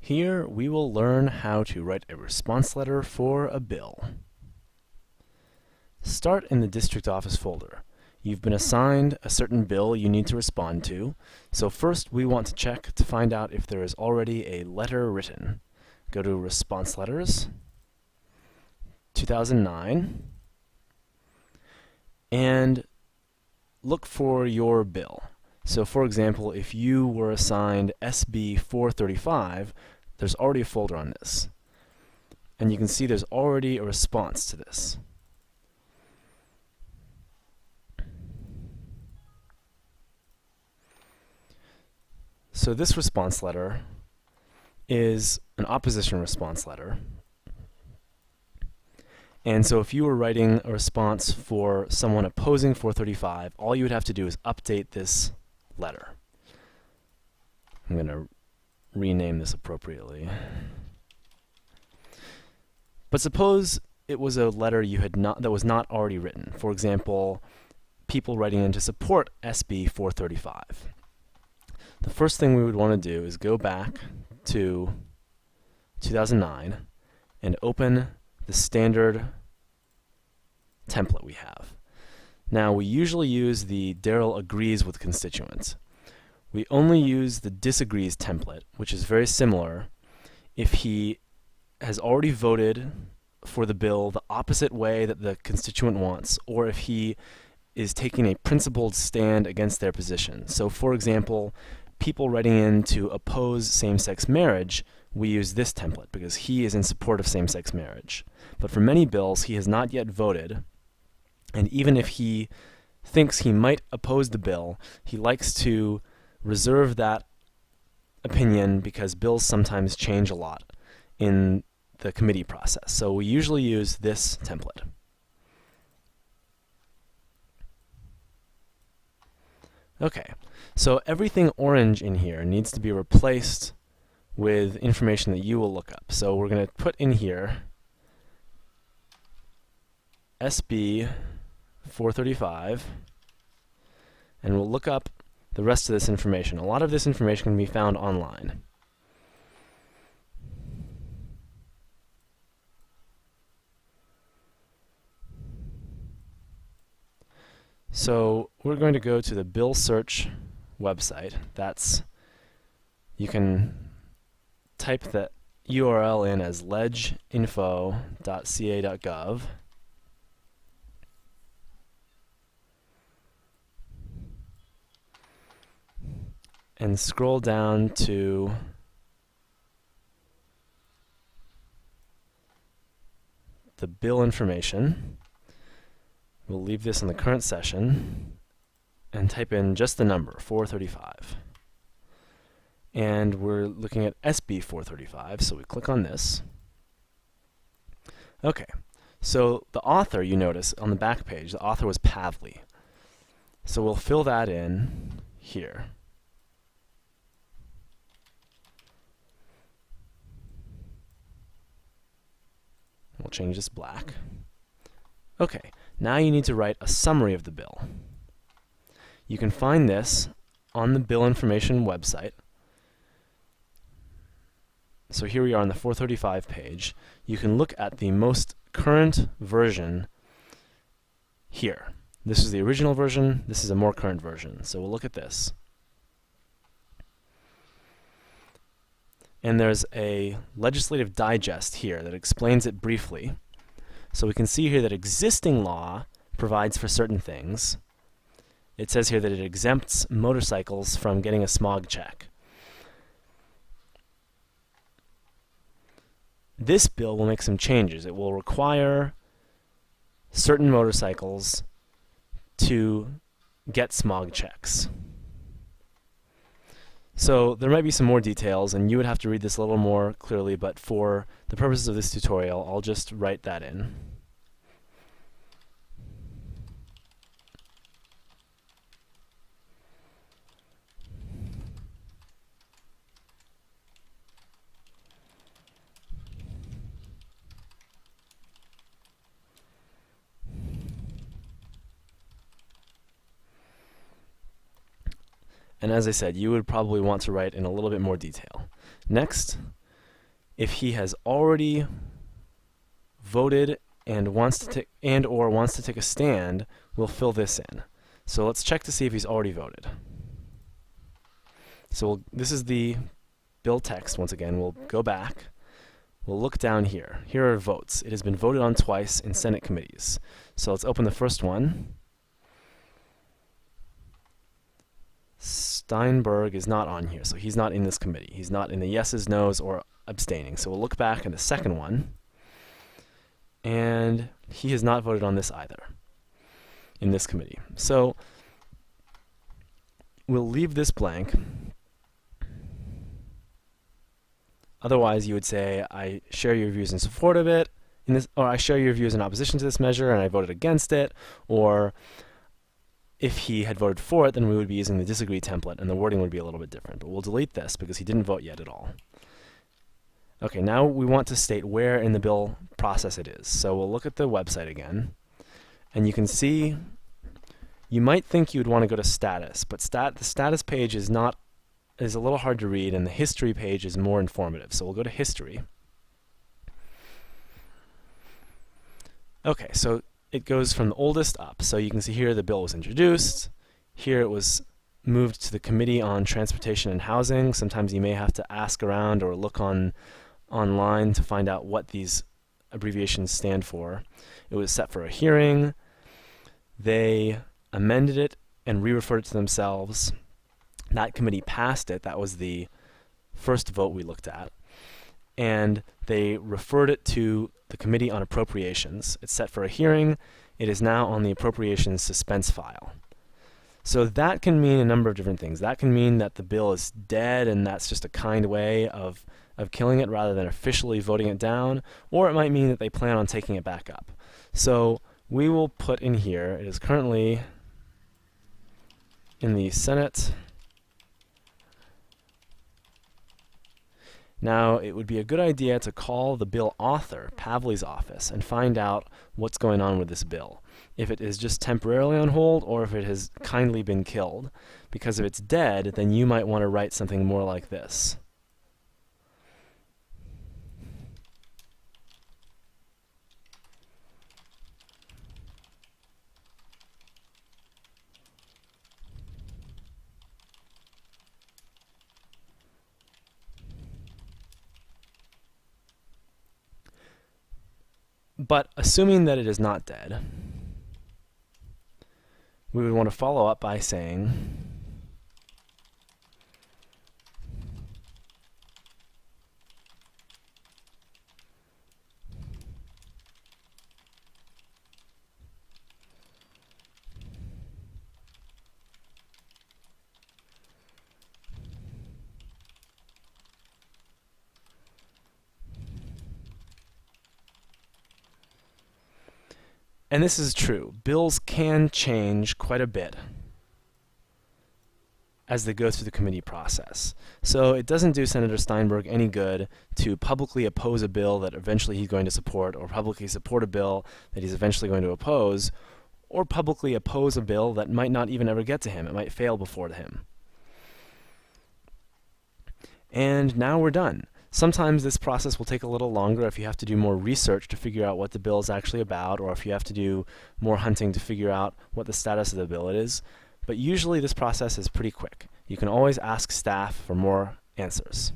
Here we will learn how to write a response letter for a bill. Start in the district office folder. You've been assigned a certain bill you need to respond to, so first we want to check to find out if there is already a letter written. Go to Response Letters, 2009, and look for your bill. So for example, if you were assigned SB 435, there's already a folder on this. And you can see there's already a response to this. So this response letter is an opposition response letter. And so if you were writing a response for someone opposing 435, all you would have to do is update this letter. I'm going to rename this appropriately. But suppose it was a letter you had not that was not already written. For example, people writing in to support SB 435. The first thing we would want to do is go back to 2009 and open the standard template we have. Now, we usually use the Daryl agrees with constituent. We only use the disagrees template, which is very similar, if he has already voted for the bill the opposite way that the constituent wants, or if he is taking a principled stand against their position. So, for example, people writing in to oppose same-sex marriage, we use this template because he is in support of same-sex marriage. But for many bills, he has not yet voted, and even if he thinks he might oppose the bill, he likes to reserve that opinion because bills sometimes change a lot in the committee process. So we usually use this template. Okay, so everything orange in here needs to be replaced with information that you will look up. So we're going to put in here SB 435, and we'll look up the rest of this information. A lot of this information can be found online. So we're going to go to the Bill Search website. You can type the URL in as leginfo.ca.gov. And scroll down to the bill information. We'll leave this in the current session and type in just the number, 435. And we're looking at SB 435, so we click on this. Okay, so the author, you notice on the back page, the author was Pavley. So we'll fill that in here. We'll change this black. Okay, now you need to write a summary of the bill. You can find this on the bill information website. So here we are on the 435 page. You can look at the most current version here. This is the original version. This is a more current version. So we'll look at this. And there's a legislative digest here that explains it briefly. So we can see here that existing law provides for certain things. It says here that it exempts motorcycles from getting a smog check. This bill will make some changes. It will require certain motorcycles to get smog checks. So there might be some more details, and you would have to read this a little more clearly, but for the purposes of this tutorial, I'll just write that in. And as I said, you would probably want to write in a little bit more detail. Next, If he has already voted and wants to or wants to take a stand, we'll fill this in. So let's check to see if he's already voted. So this is the bill text. Once again, we'll go back. We'll look down here. Here are votes. It has been voted on twice in Senate committees. So let's open the first one. Steinberg is not on here, so he's not in this committee. He's not in the yeses, nos, or abstaining. So we'll look back at the second one, and he has not voted on this either in this committee. So we'll leave this blank. Otherwise, you would say, I share your views in support of it, or I share your views in opposition to this measure, and I voted against it, or if he had voted for it, then we would be using the disagree template, and the wording would be a little bit different. But we'll delete this because he didn't vote yet at all. Okay, now we want to state where in the bill process it is. So we'll look at the website again, and you can see, you might think you'd want to go to status, but the status page is a little hard to read, and the history page is more informative. So we'll go to history. Okay, so it goes from the oldest up. So you can see here the bill was introduced. Here it was moved to the Committee on Transportation and Housing. Sometimes you may have to ask around or look online to find out what these abbreviations stand for. It was set for a hearing. They amended it and re-referred it to themselves. That committee passed it. That was the first vote we looked at. And they referred it to the Committee on Appropriations. It's set for a hearing. It is now on the Appropriations suspense file. So that can mean a number of different things. That can mean that the bill is dead, and that's just a kind way of killing it rather than officially voting it down, or it might mean that they plan on taking it back up. So we will put in here, it is currently in the Senate. Now, it would be a good idea to call the bill author, Pavli's office, and find out what's going on with this bill. If it is just temporarily on hold, or if it has kindly been killed. Because if it's dead, then you might want to write something more like this. But assuming that it is not dead, we would want to follow up by saying and this is true. Bills can change quite a bit as they go through the committee process. So it doesn't do Senator Steinberg any good to publicly oppose a bill that eventually he's going to support, or publicly support a bill that he's eventually going to oppose, or publicly oppose a bill that might not even ever get to him. It might fail before him. And now we're done. Sometimes this process will take a little longer if you have to do more research to figure out what the bill is actually about, or if you have to do more hunting to figure out what the status of the bill is. But usually this process is pretty quick. You can always ask staff for more answers.